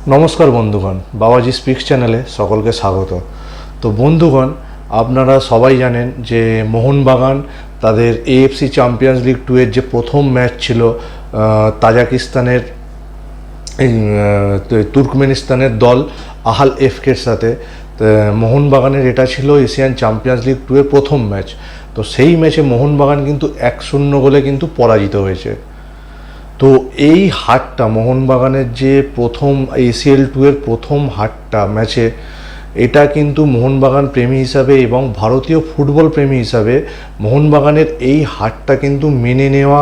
নমস্কার বন্ধুগণ, বাবাজি স্পিক্স চ্যানেলে সকলকে স্বাগত। তো বন্ধুগণ, আপনারা সবাই জানেন যে মোহনবাগান তাদের এএফসি চ্যাম্পিয়ন্স লিগ 2 এর যে প্রথম ম্যাচ ছিল তাজিকিস্তানের তুর্কমেনিস্তানের দল আহাল এফকের সাথে। মোহনবাগানের এটা ছিল এশিয়ান চ্যাম্পিয়ন্স লিগ 2 এর প্রথম ম্যাচ। তো সেই ম্যাচে মোহনবাগান কিন্তু 1-0 গোলে কিন্তু পরাজিত হয়েছে। তো এই হারটা মোহনবাগানের যে প্রথম এসিএল 2 এর প্রথম হারটা ম্যাচে, এটা কিন্তু মোহনবাগান প্রেমী হিসাবে এবং ভারতীয় ফুটবল প্রেমী হিসাবে মোহনবাগানের এই হারটা কিন্তু মেনে নেওয়া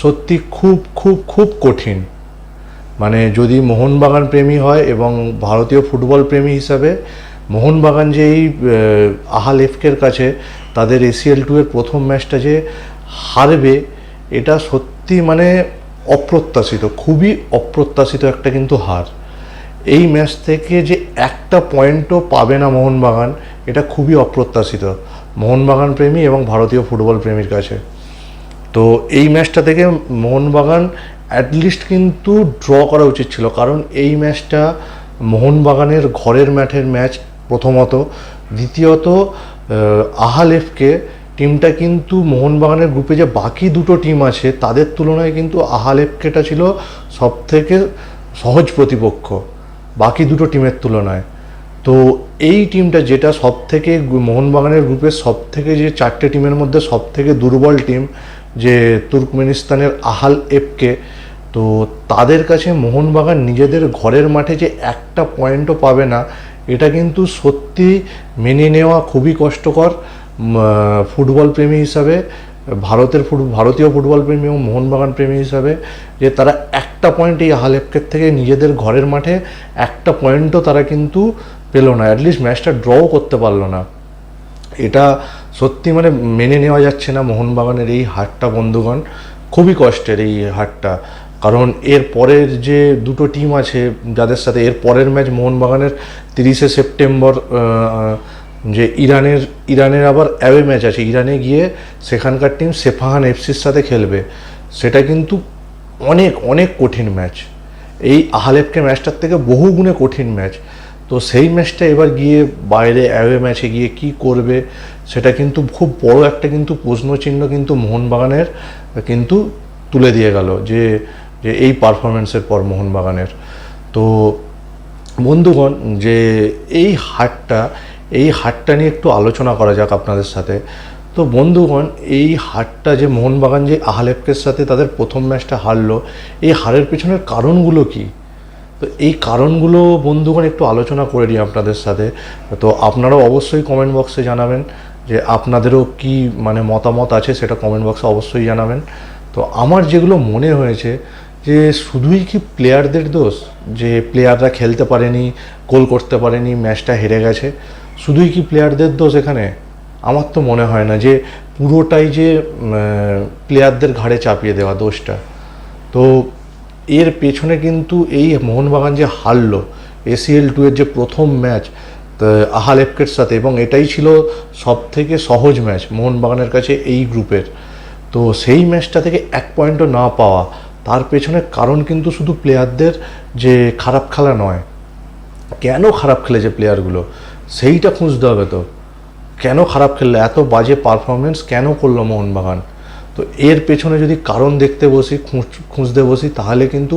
সত্যি খুব খুব খুব কঠিন। মানে যদি মোহনবাগান প্রেমী হয় এবং ভারতীয় ফুটবল প্রেমী হিসাবে মোহনবাগান যে এই আহাল এফকের কাছে তাদের এসিএল 2 এর প্রথম ম্যাচটা যে হারবে, এটা সত্যি মানে অপ্রত্যাশিত, খুবই অপ্রত্যাশিত একটা কিন্তু হার। এই ম্যাচ থেকে যে একটা পয়েন্টও পাবে না মোহনবাগান, এটা খুবই অপ্রত্যাশিত মোহনবাগান প্রেমী এবং ভারতীয় ফুটবল প্রেমীর কাছে। তো এই ম্যাচটা থেকে মোহনবাগান অ্যাটলিস্ট কিন্তু ড্র করা উচিত ছিল, কারণ এই ম্যাচটা মোহনবাগানের ঘরের মাঠের ম্যাচ প্রথমত। দ্বিতীয়ত আহাল এফকে টিমটা কিন্তু মোহনবাগানের গ্রুপে যে বাকি দুটো টিম আছে তাদের তুলনায় কিন্তু আহাল এফকেটা ছিল সবথেকে সহজ প্রতিপক্ষ বাকি দুটো টিমের তুলনায়। তো এই টিমটা যেটা সবথেকে মোহনবাগানের গ্রুপের সবথেকে যে চারটে টিমের মধ্যে সবথেকে দুর্বল টিম, যে তুর্কমেনিস্তানের আহাল এফকে, তো তাদের কাছে মোহনবাগান নিজেদের ঘরের মাঠে যে একটা পয়েন্টও পাবে না, এটা কিন্তু সত্যি মেনে নেওয়া খুবই কষ্টকর ফুটবল প্রেমী হিসাবে, ভারতীয় ফুটবল প্রেমী এবং মোহনবাগান প্রেমী হিসাবে, যে তারা একটা পয়েন্ট এই আহাল এফকের থেকে নিজেদের ঘরের মাঠে একটা পয়েন্টও তারা কিন্তু পেল না, অ্যাটলিস্ট ম্যাচটা ড্রও করতে পারলো না। এটা সত্যি মানে মেনে নেওয়া যাচ্ছে না মোহনবাগানের এই হারটা বন্ধুগণ, খুবই কষ্টের এই হারটা। কারণ এর পরের যে দুটো টিম আছে যাদের সাথে এর পরের ম্যাচ মোহনবাগানের 30শে সেপ্টেম্বর যে ইরানের আবার অ্যাওয়ে ম্যাচ আছে, ইরানে গিয়ে সেখানকার টিম সেফাহান এফসির সাথে খেলবে। সেটা কিন্তু অনেক অনেক কঠিন ম্যাচ, এই আহাল এফকে ম্যাচটার থেকে বহু গুণে কঠিন ম্যাচ। তো সেই ম্যাচটা এবার গিয়ে বাইরে অ্যাওয়ে ম্যাচে গিয়ে কি করবে, সেটা কিন্তু খুব বড় একটা কিন্তু প্রশ্নচিহ্ন কিন্তু মোহনবাগানের কিন্তু তুলে দিয়ে গেল যে যে এই পারফরমেন্সের পর মোহনবাগানের। তো বন্ধুগণ, যে এই হারটা নিয়ে একটু আলোচনা করা যাক আপনাদের সাথে। তো বন্ধুগণ, এই হারটা যে মোহনবাগান যে আহাল এফকের সাথে তাদের প্রথম ম্যাচটা হারলো, এই হারের পেছনের কারণগুলো কি? তো এই কারণগুলো বন্ধুগণ একটু আলোচনা করে নিই আপনাদের সাথে। তো আপনারাও অবশ্যই কমেন্ট বক্সে জানাবেন যে আপনাদেরও কি মানে মতামত আছে, সেটা কমেন্ট বক্সে অবশ্যই জানাবেন। তো আমার যেগুলো মনে হয়েছে, যে শুধুই কি প্লেয়ারদের দোষ, যে প্লেয়াররা খেলতে পারেনি, গোল করতে পারেনি, ম্যাচটা হেরে গেছে, শুধুই কি প্লেয়ারদের দোষ এখানে? আমার তো মনে হয় না, যে পুরোটাই যে প্লেয়ারদের ঘাড়ে চাপিয়ে দেওয়া দোষটা। তো এর পেছনে কিন্তু এই মোহনবাগান যে হারলো এসিএল 2 এর যে প্রথম ম্যাচ আহাল এফকের সাথে, এবং এটাই ছিল সব থেকে সহজ ম্যাচ মোহনবাগানের কাছে এই গ্রুপের, তো সেই ম্যাচটা থেকে এক পয়েন্টও না পাওয়া, তার পেছনে কারণ কিন্তু শুধু প্লেয়ারদের যে খারাপ খেলা নয়। কেন খারাপ খেলেছে প্লেয়ারগুলো সেইটা খুঁজতে হবে। তো কেন খারাপ খেললো, এত বাজে পারফরমেন্স কেন করলো মোহনবাগান? তো এর পেছনে যদি কারণ দেখতে বসি, খুঁজতে বসি, তাহলে কিন্তু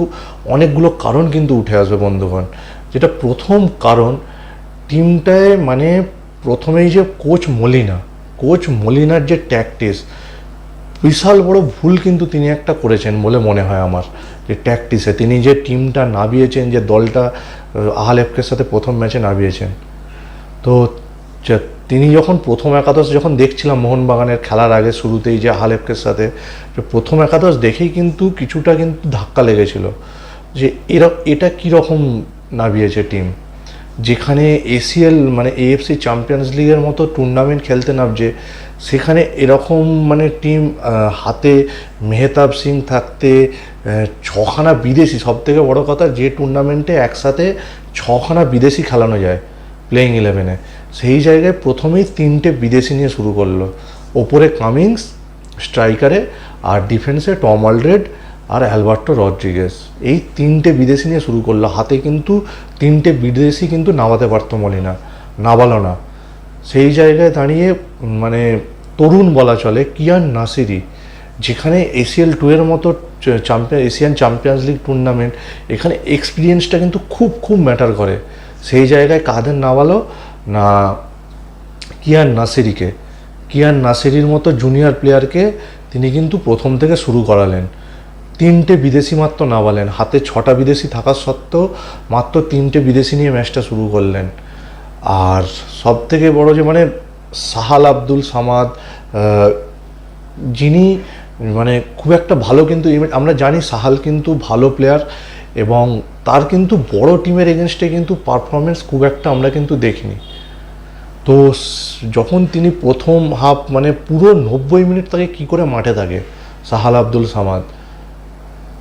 অনেকগুলো কারণ কিন্তু উঠে আসবে বন্ধুগণ। যেটা প্রথম কারণ, টিমটায় মানে প্রথমেই যে কোচ মলিনার যে ট্যাকটিক্স, বিশাল বড় ভুল কিন্তু তিনি একটা করেছেন বলে মনে হয় আমার। যে ট্যাকটিক্সে তিনি যে টিমটা নামিয়েছেন, যে দলটা আহাল এফকের সাথে প্রথম ম্যাচে নামিয়েছেন, তো তিনি যখন প্রথম একাদশ যখন দেখছিলাম মোহনবাগানের খেলার আগে শুরুতেই যে আহাল এফকের সাথে, যে প্রথম একাদশ দেখেই কিন্তু কিছুটা কিন্তু ধাক্কা লেগেছিল, যে এটা কীরকম নামিয়েছে টিম, যেখানে এসিএল মানে এএফসি চ্যাম্পিয়ন্স লিগের মতো টুর্নামেন্ট খেলতে নামছে, সেখানে এরকম মানে টিম হাতে মেহতাব সিং থাকতে ছখানা বিদেশি, সবথেকে বড় কথা যে টুর্নামেন্টে একসাথে ছখানা বিদেশি খেলানো যায় প্লেইং 11-এ, সেই জায়গায় প্রথমেই 3টে বিদেশি নিয়ে শুরু করলো। ওপরে কামিংস স্ট্রাইকারে, আর ডিফেন্সে টম অলড্রেড আর অ্যালবার্টো রড্রিগেজ, এই তিনটে বিদেশি নিয়ে শুরু করলো। হাতে কিন্তু তিনটে বিদেশি কিন্তু নামাতে পারতো মলিনা, নামালো না। সেই জায়গায় দাঁড়িয়ে মানে তরুণ বলা চলে কিয়ান নাসিরি, যেখানে এসিএল 2 এর মতো এশিয়ান চ্যাম্পিয়ন্স লিগ টুর্নামেন্ট, এখানে এক্সপিরিয়েন্সটা কিন্তু খুব খুব ম্যাটার করে। সেই জায়গায় কাদের নামালো না, কিয়ান নাসিরিকে। কিয়ান নাসিরির মতো জুনিয়র প্লেয়ারকে তিনি কিন্তু প্রথম থেকে শুরু করালেন। তিনটে বিদেশি মাত্র নামালেন, হাতে 6টা বিদেশি থাকা সত্ত্বেও মাত্র 3টে বিদেশি নিয়ে ম্যাচটা শুরু করলেন। আর সব থেকে বড় যে মানে সাহাল আব্দুল সামাদ, যিনি মানে খুব একটা ভালো, কিন্তু আমরা জানি সাহাল কিন্তু ভালো প্লেয়ার এবং তার কিন্তু বড় টিমের এগেনস্টে কিন্তু পারফরমেন্স খুব একটা আমরা কিন্তু দেখিনি। তো যখন তিনি প্রথম হাফ মানে পুরো 90 মিনিট তাকে কী করে মাঠে থাকে সাহাল আব্দুল সামাদ,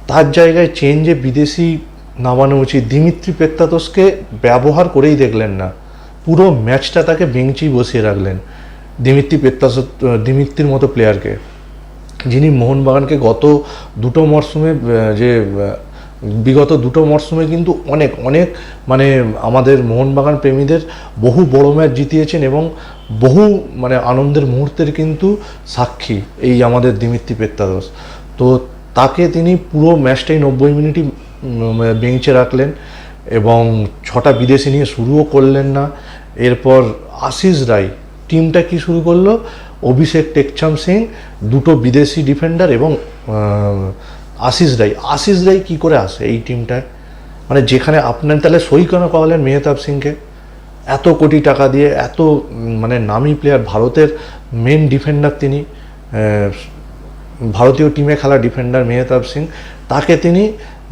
তার জায়গায় চেঞ্জে বিদেশি নামানো উচিত। দিমিত্রি পেত্রাতসকে ব্যবহার করেই দেখলেন না, পুরো ম্যাচটা তাকে বেঞ্চেই বসিয়ে রাখলেন। দিমিত্রির মতো প্লেয়ারকে, যিনি মোহনবাগানকে বিগত দুটো মরশুমে কিন্তু অনেক অনেক মানে আমাদের মোহনবাগান প্রেমীদের বহু বড় ম্যাচ জিতিয়েছেন এবং বহু মানে আনন্দের মুহূর্তের কিন্তু সাক্ষী এই আমাদের দিমিত্রি পেত্রাতস। তো তাকে তিনি পুরো ম্যাচটাই 90 মিনিটই বেঞ্চে রাখলেন এবং 6টা বিদেশি নিয়ে শুরুও করলেন না। এরপর আশিস রায় টিমটা কি শুরু করলো, অভিষেক টেকচাম সিং, 2টো বিদেশি ডিফেন্ডার এবং আশিস রায় কী করে আসে এই টিমটায়, মানে যেখানে আপনার তাহলে সই কেন করালেন মেহতাব সিংকে এত কোটি টাকা দিয়ে, এত মানে নামি প্লেয়ার, ভারতের মেন ডিফেন্ডার তিনি, ভারতীয় টিমে খেলা ডিফেন্ডার মেহতাব সিং, তাকে তিনি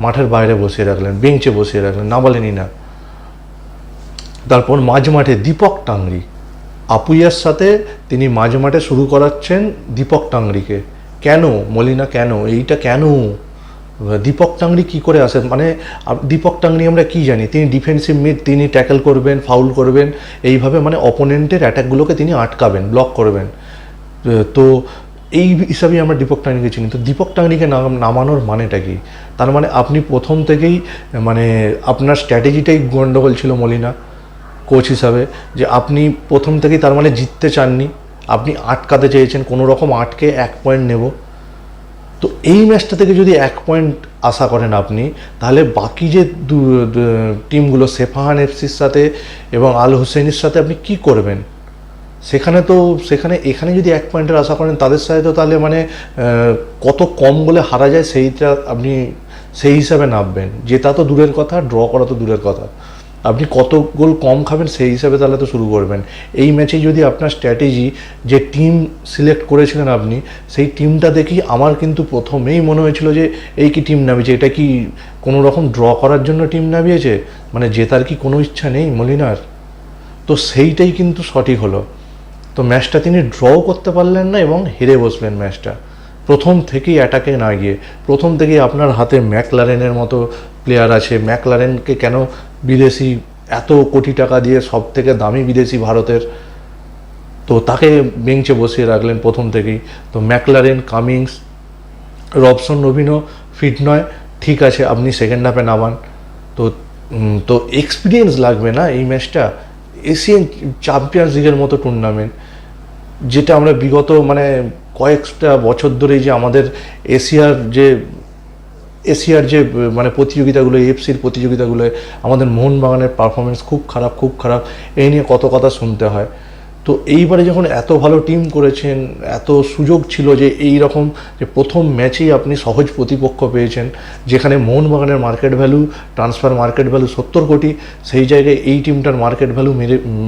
মাঠের বাইরে বসিয়ে রাখলেন, বেঞ্চে বসিয়ে রাখলেন, না বলেনই না। তারপর মাঝমাঠে দীপক টাংরি, আপুইয়ার সাথে তিনি মাঝমাঠে শুরু করাচ্ছেন দীপক টাংরিকে। কেন মলিনা, কেন এইটা, কেন দীপক টাংরি কী করে আসেন? মানে দীপক টাংরি আমরা কি জানি, তিনি ডিফেন্সিভ মিড, তিনি ট্যাকল করবেন, ফাউল করবেন, এইভাবে মানে অপোনেন্টের অ্যাটাকগুলোকে তিনি আটকাবেন, ব্লক করবেন। তো এই হিসাবেই আমরা দীপক টাংরিকে চিনি। তো দীপক টাংরিকে নামানোর মানেটা কি? তার মানে আপনি প্রথম থেকেই মানে আপনার স্ট্র্যাটেজিটাই গণ্ডগোল ছিল মলিনা কোচ হিসাবে, যে আপনি প্রথম থেকেই তার মানে জিততে চাননি, আপনি আটকাতে চেয়েছেন, কোনো রকম আটকে 1 পয়েন্ট নেব। তো এই ম্যাচটা থেকে যদি 1 পয়েন্ট আশা করেন আপনি, তাহলে বাকি যে টিমগুলো সেফাহান এফসির সাথে এবং আল হুসেইনের সাথে আপনি কি করবেন? এখানে যদি 1 পয়েন্টের আশা করেন তাদের সাথে, তো তাহলে মানে কত কম গোলে হারা যায় সেইটা আপনি সেই হিসাবে নামবেন। জেতা তো দূরের কথা, ড্র করা তো দূরের কথা, আপনি কত গোল কম খাবেন সেই হিসাবে তাহলে তো শুরু করবেন। এই ম্যাচে যদি আপনার স্ট্র্যাটেজি, যে টিম সিলেক্ট করেছিলেন আপনি, সেই টিমটা দেখি আমার কিন্তু প্রথমেই মনে হয়েছিল যে এই কি টিম নামিয়েছে, এটা কি কোনো রকম ড্র করার জন্য টিম নামিয়েছে, মানে জেতার কি কোনো ইচ্ছা নেই মলিনার? তো সেইটাই কিন্তু সঠিক হলো। তো ম্যাচটা তিনি ড্রও করতে পারলেন না এবং হেরে বসলেন ম্যাচটা। প্রথম থেকেই অ্যাটাকে না গিয়ে, প্রথম থেকেই আপনার হাতে ম্যাকলারেনের মতো প্লেয়ার আছে, ম্যাকলারেনকে কেন বিদেশি এত কোটি টাকা দিয়ে, সব থেকে দামি বিদেশি ভারতের, তো তাকে বেঞ্চে বসিয়ে রাখলেন প্রথম থেকেই। তো ম্যাকলারেন, কামিংস, রবসন রবিনও ফিট নয়, ঠিক আছে আপনি সেকেন্ড হাফে নামান। তো এক্সপিরিয়েন্স লাগবে না এই ম্যাচটা? এশিয়ান চ্যাম্পিয়ন্স লিগের মতো টুর্নামেন্ট, যেটা আমরা বিগত মানে কয়েকটা বছর ধরেই যে আমাদের এশিয়ার যে মানে প্রতিযোগিতাগুলো, এফসির প্রতিযোগিতাগুলো, আমাদের মোহনবাগানের পারফরমেন্স খুব খারাপ, এই নিয়ে কত কথা শুনতে হয়। তো এইবারে যখন এত ভালো টিম করেছেন, এত সুযোগ ছিল যে এই রকম যে প্রথম ম্যাচেই আপনি সহজ প্রতিপক্ষ পেয়েছেন, যেখানে মোহনবাগানের market value, transfer market value 70 কোটি, সেই জায়গায় এই টিমটার মার্কেট ভ্যালু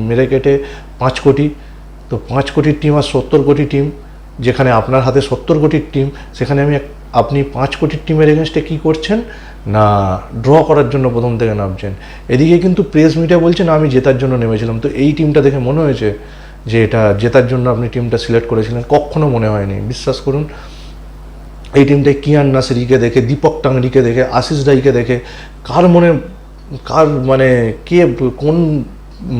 মেরে কেটে 5 কোটি। তো 5 কোটির টিম আর 70 কোটি টিম, যেখানে আপনার হাতে 70 কোটির টিম, সেখানে আপনি 5 কোটির টিমের এগেনস্টে কী করছেন না, ড্র করার জন্য প্রথম থেকে নামছেন। এদিকে কিন্তু প্রেস মিডিয়া বলছে না আমি জেতার জন্য নেমেছিলাম। তো এই টিমটা দেখে মনে হয়েছে যে এটা জেতার জন্য আপনি টিমটা সিলেক্ট করেছিলেন? কখনো মনে হয়নি, বিশ্বাস করুন। এই টিমটায় কিয়ান নাসিরিকে দেখে, দীপক টাংরিকে দেখে, আশিস রায়কে দেখে কার মানে কোন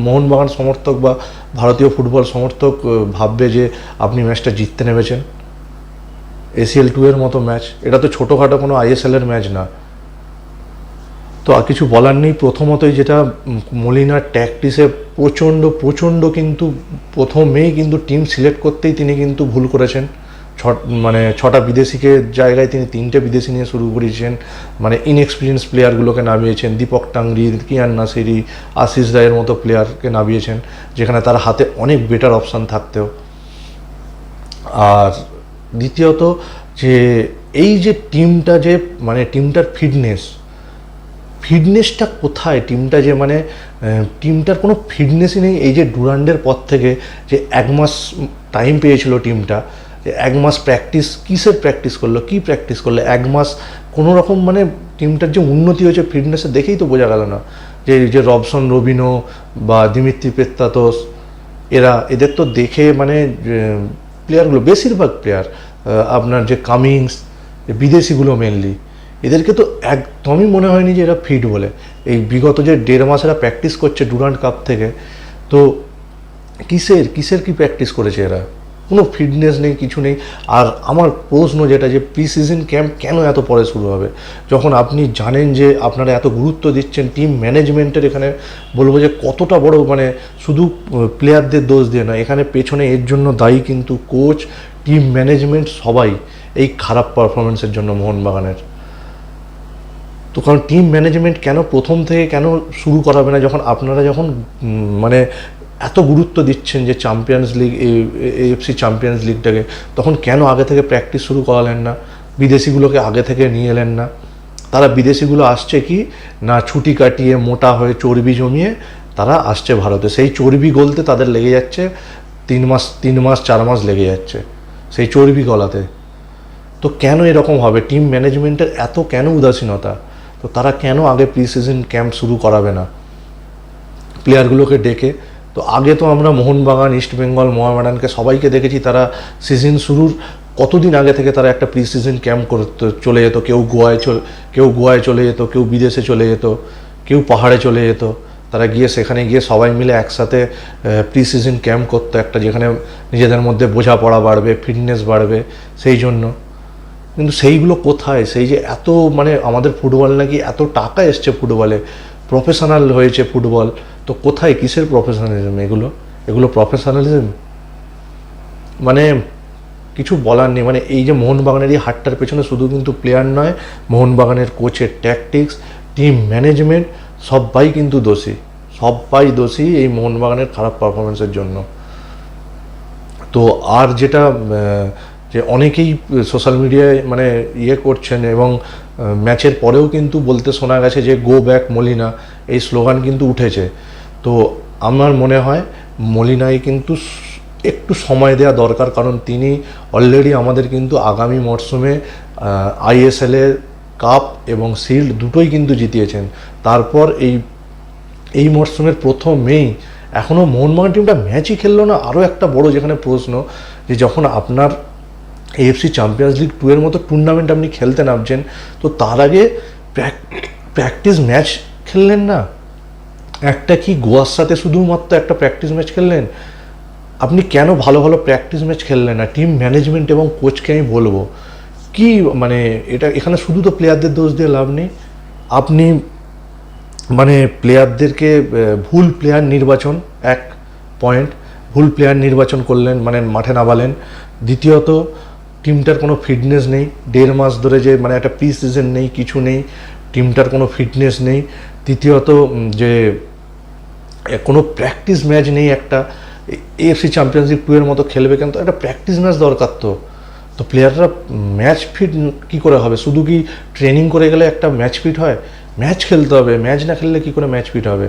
মোহনবাগান সমর্থক বা ভারতীয় ফুটবল সমর্থক ভাববে যে আপনি ম্যাচটা জিততে নেমেছেন? ACL2 এর মতো ম্যাচ, এটা তো ছোটোখাটো কোনো ISL এর ম্যাচ না। তো আর কিছু বলার নেই। প্রথমতই যেটা মলিনার ট্যাকটিসে প্রচণ্ড কিন্তু প্রথমেই কিন্তু টিম সিলেক্ট করতেই তিনি কিন্তু ভুল করেছেন। মানে 6টা বিদেশিকে জায়গায় তিনি 3টে বিদেশি নিয়ে শুরু করেছেন, মানে ইনএক্সপিরিয়েন্স প্লেয়ারগুলোকে নামিয়েছেন, দীপক টাংরি, কিয়ান নাসিরি, আশিস রায়ের মতো প্লেয়ারকে নামিয়েছেন, যেখানে তার হাতে অনেক বেটার অপশান থাকতেও। আর দ্বিতীয়ত যে এই যে টিমটা যে মানে টিমটার ফিটনেসটা কোথায়, টিমটা যে মানে টিমটার কোনো ফিটনেসই নেই। এই যে ডুরান্ডের পর থেকে যে 1 মাস টাইম পেয়েছিল টিমটা, যে 1 মাস প্র্যাকটিস, কিসের প্র্যাকটিস করলো, কি প্র্যাকটিস করলো 1 মাস, কোনো রকম মানে টিমটার যে উন্নতি হয়েছে ফিটনেসে দেখেই তো বোঝা গেল না। যে রবসন রবিনো বা দিমিত্রি পেত্রাতোস, এদের তো দেখে মানে প্লেয়ারগুলো, বেশিরভাগ প্লেয়ার আপনার যে কামিংস, বিদেশিগুলো মেনলি, এদেরকে তো একদমই মনে হয়নি যে এরা ফিট বলে। এই বিগত যে 1.5 মাস এরা প্র্যাকটিস করছে ডুরান্ড কাপ থেকে, তো কিসের কি প্র্যাকটিস করেছে এরা? কোনো ফিটনেস নেই, কিছু নেই। আর আমার প্রশ্ন যেটা, যে প্রি সিজন ক্যাম্প কেন এত পরে শুরু হবে, যখন আপনি জানেন যে আপনারা এত গুরুত্ব দিচ্ছেন টিম ম্যানেজমেন্টের। এখানে বলবো যে কতটা বড়, মানে শুধু প্লেয়ারদের দোষ দিয়ে না, এখানে পেছনে এর জন্য দায়ী কিন্তু কোচ, টিম ম্যানেজমেন্ট, সবাই এই খারাপ পারফরমেন্সের জন্য মোহনবাগানের। তো কারণ টিম ম্যানেজমেন্ট কেন প্রথম থেকে কেন শুরু করাবে না, যখন আপনারা মানে এত গুরুত্ব দিচ্ছেন যে চ্যাম্পিয়ন্স লিগ, AFC চ্যাম্পিয়ন্স লিগটাকে, তখন কেন আগে থেকে প্র্যাকটিস শুরু করালেন না? বিদেশিগুলোকে আগে থেকে নিয়ে এলেন না? তারা বিদেশিগুলো আসছে কি না, ছুটি কাটিয়ে মোটা হয়ে চর্বি জমিয়ে তারা আসছে ভারতে। সেই চর্বি গলতে তাদের লেগে যাচ্ছে 3 মাস 4 মাস লেগে যাচ্ছে সেই চর্বি গলাতে। তো কেন এরকম হবে? টিম ম্যানেজমেন্টের এত কেন উদাসীনতা? তো তারা কেন আগে প্রি সিজন ক্যাম্প শুরু করাবে না প্লেয়ারগুলোকে ডেকে? তো আগে তো আমরা মোহনবাগান, ইস্টবেঙ্গল, মোহামেডানকে সবাইকে দেখেছি, তারা সিজন শুরুর কতদিন আগে থেকে তারা একটা প্রি সিজন ক্যাম্প করতে চলে যেত। কেউ গোয়ায় চলে যেত, কেউ বিদেশে চলে যেত, কেউ পাহাড়ে চলে যেত। তারা গিয়ে সেখানে গিয়ে সবাই মিলে একসাথে প্রি সিজন ক্যাম্প করতো, একটা যেখানে নিজেদের মধ্যে বোঝাপড়া বাড়বে, ফিটনেস বাড়বে সেই জন্য। কিন্তু সেইগুলো কোথায়? সেই যে এত মানে আমাদের ফুটবল নাকি এত টাকা এসছে, ফুটবলে প্রফেশনাল হয়েছে ফুটবল, তো কোথায় কিসের প্রফেশনালিজম? এগুলো প্রফেশনালিজম মানে কিছু বলার নেই। মানে এই যে মোহনবাগানের এই হাটটার পেছনে শুধু কিন্তু প্লেয়ার নয়, মোহনবাগানের কোচের ট্যাকটিক্স, টিম ম্যানেজমেন্ট, সবাই কিন্তু দোষী এই মোহনবাগানের খারাপ পারফরমেন্সের জন্য। তো আর যেটা যে অনেকেই সোশ্যাল মিডিয়ায় মানে করছেন, এবং ম্যাচের পরেও কিন্তু বলতে শোনা গেছে যে গো ব্যাক মলিনা, এই স্লোগান কিন্তু উঠেছে। তো আমার মনে হয় মলিনায় কিন্তু একটু সময় দেওয়া দরকার, কারণ তিনি অলরেডি আমাদের কিন্তু আগামী মরশুমে ISL-এর কাপ এবং শিল্ড দুটোই কিন্তু জিতিয়েছেন। তারপর এই মরশুমের প্রথমেই এখনও মোহনবাগান টিমটা ম্যাচই খেললো না। আরও একটা বড় যেখানে প্রশ্ন, যে যখন আপনার AFC চ্যাম্পিয়ন্স লিগ 2 এর মতো টুর্নামেন্ট আপনি খেলতে নামছেন, তো তার আগে প্র্যাকটিস ম্যাচ খেললেন না? একটা কি গোয়ার সাথে শুধুমাত্র একটা প্র্যাকটিস ম্যাচ খেললেন? আপনি কেন ভালো প্র্যাকটিস ম্যাচ খেললেন না? টিম ম্যানেজমেন্ট এবং কোচকে আমি বলবো কি, মানে এখানে শুধু তো প্লেয়ারদের দোষ দিয়ে লাভ নেই। আপনি মানে প্লেয়ারদেরকে ভুল প্লেয়ার নির্বাচন, এক পয়েন্ট, ভুল প্লেয়ার নির্বাচন করলেন, মানে মাঠে নামালেন। দ্বিতীয়ত টিমটার কোনো ফিটনেস নেই, 1.5 মাস ধরে যে মানে একটা প্রি সিজন নেই, কিছু নেই, টিমটার কোনো ফিটনেস নেই। তৃতীয়ত যে কোনো প্র্যাকটিস ম্যাচ নেই। একটা AFC চ্যাম্পিয়ন্স লিগ 2 এর মতো খেলবে, কিন্তু একটা প্র্যাকটিস ম্যাচ দরকার। তো প্লেয়াররা ম্যাচ ফিট কী করে হবে? শুধু কি ট্রেনিং করে গেলে একটা ম্যাচ ফিট হয়? ম্যাচ খেলতে হবে, ম্যাচ না খেললে কী করে ম্যাচ ফিট হবে?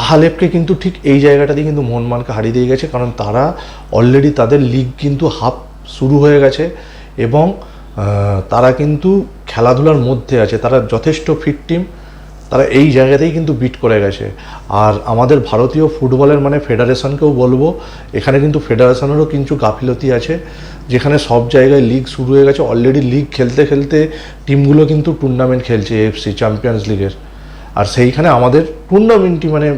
আহালেপকে কিন্তু ঠিক এই জায়গাটাতেই কিন্তু মোহনবাগানকে হারিয়ে দিয়ে গেছে, কারণ তারা অলরেডি তাদের লিগ কিন্তু হাফ শুরু হয়ে গেছে, এবং তারা কিন্তু খেলাধুলার মধ্যে আছে, তারা যথেষ্ট ফিট টিম, তারা এই জায়গাতেই কিন্তু বিট করে গেছে। আর আমাদের ভারতীয় ফুটবলের মানে ফেডারেশনকেও বলবো, এখানে কিন্তু ফেডারেশনেরও কিন্তু গাফিলতি আছে, যেখানে সব জায়গায় লিগ শুরু হয়ে গেছে অলরেডি। লিগ খেলতে খেলতে টিমগুলো কিন্তু টুর্নামেন্ট খেলছে, AFC চ্যাম্পিয়ন্স লিগের। আর সেইখানে আমাদের টুর্নামেন্টই মানে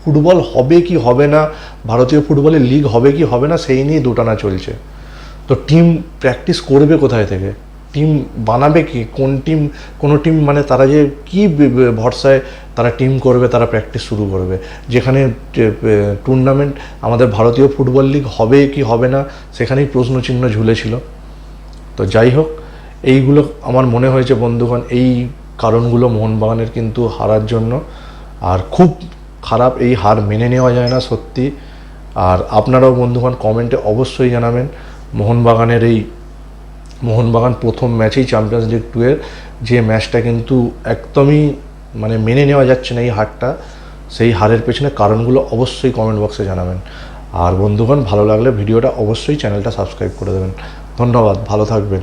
ফুটবল হবে কি হবে না, ভারতীয় ফুটবলের লিগ হবে কি হবে না, সেই নিয়ে দোটানা চলছে। তো টিম প্র্যাকটিস করবে কোথায় থেকে, টিম বানাবে কি, কোন টিম, কোনো টিম মানে তারা যে কি ভরসায় তারা টিম করবে, তারা প্র্যাকটিস শুরু করবে, যেখানে টুর্নামেন্ট আমাদের ভারতীয় ফুটবল লিগ হবে কি হবে না সেখানেই প্রশ্নচিহ্ন ঝুলেছিল। তো যাই হোক, এইগুলো আমার মনে হয়েছে বন্ধুগণ, এই কারণগুলো মোহনবাগানের কিন্তু হারার জন্য। আর খুব খারাপ, এই হার মেনে নেওয়া যায় না সত্যি। আর আপনারাও বন্ধুগণ কমেন্টে অবশ্যই জানাবেন মোহনবাগান প্রথম ম্যাচেই চ্যাম্পিয়ন্স লিগ 2 এর যে ম্যাচটা কিন্তু একদমই মানে মেনে নেওয়া যাচ্ছে না এই হারটা, সেই হারের পেছনে কারণগুলো অবশ্যই কমেন্ট বক্সে জানাবেন। আর বন্ধুগণ ভালো লাগলে ভিডিওটা অবশ্যই চ্যানেলটা সাবস্ক্রাইব করে দেবেন। ধন্যবাদ, ভালো থাকবেন।